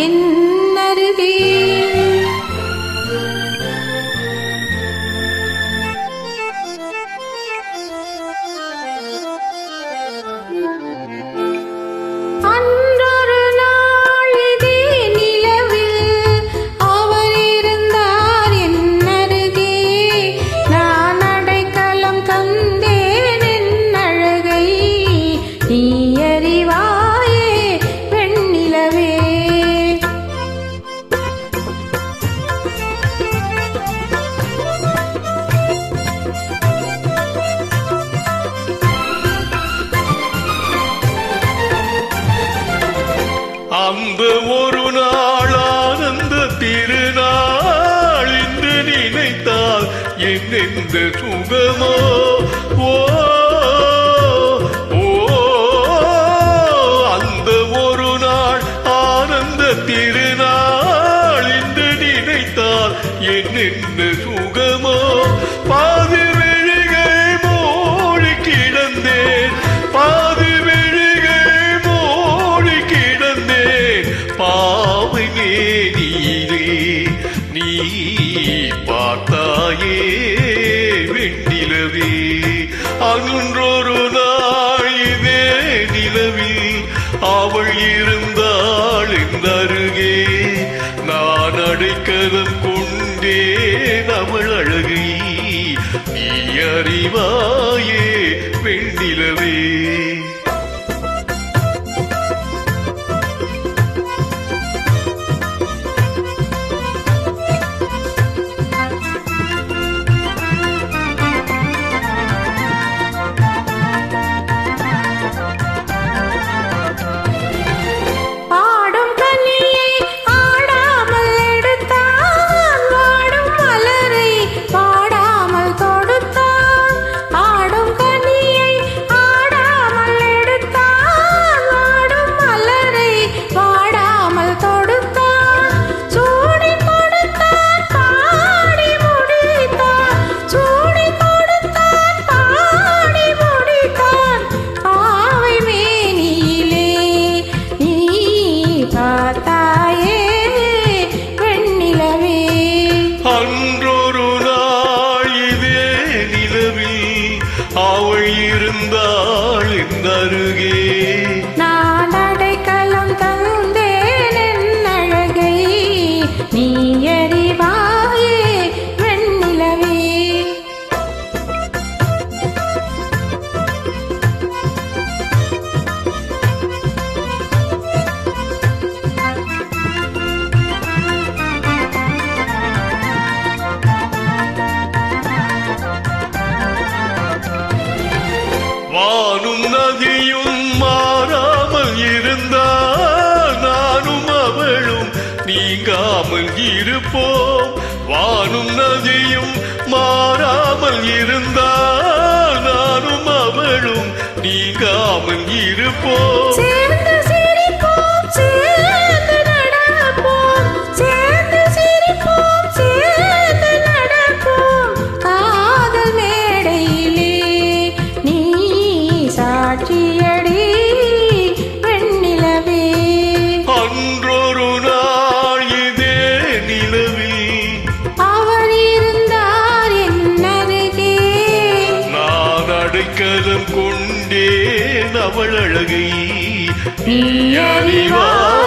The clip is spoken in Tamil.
என் அருகே. அந்த ஒரு நாள் ஆனந்த திருநாள் என்று நினைத்தால் என்னெந்த சுகமோ. ஓ ஓ அந்த ஒரு நாள் ஆனந்த திருநாள் என்று நினைத்தால் என்னெந்த சுகமோ. பாதி விழிகள் மூடி கிடந்தேன், பாதி பாவை மேனிலே நீ பார்த்தாயே வெண்ணிலவே. அன்றொரு நாள் இதே நிலவில் அவள் இருந்தாள் என் அருகே. நான் அடைக்கலம் கொண்டேன் அவள் அழகை நீ அறிவாயே வெண்ணிலவே. அன்றொரு நாள் இதே நிலவில் அவள் இருந்தாள் என் அருகே. நான் அடைக்கலம் தந்தேன் என் அழகை நீ அறிவாயே வெண்ணிலவே. வானும் நதியும் மாறாமல் இருந்தால் நானும் அவளும் நீங்காமல் இருப்போம். வானும் நதியும் மாறாமல் இருந்தால் நானும் அவளும் நீங்காமல் இருப்போம். சேர்ந்து சிரிப்போம், சேர்ந்து நடப்போம், சேர்ந்து சிரிப்போம், சேர்ந்து நடப்போம். காதல் மேடையிலே நீ சாட்சியடி வெண்ணிலவே. அன்றொரு நாள் இதே நிலவில் அவர் இருந்தார் என் அருகே. நான் அடைக்கலம் கொண்டேன் அவள் அழகை நீ அறிவாய்.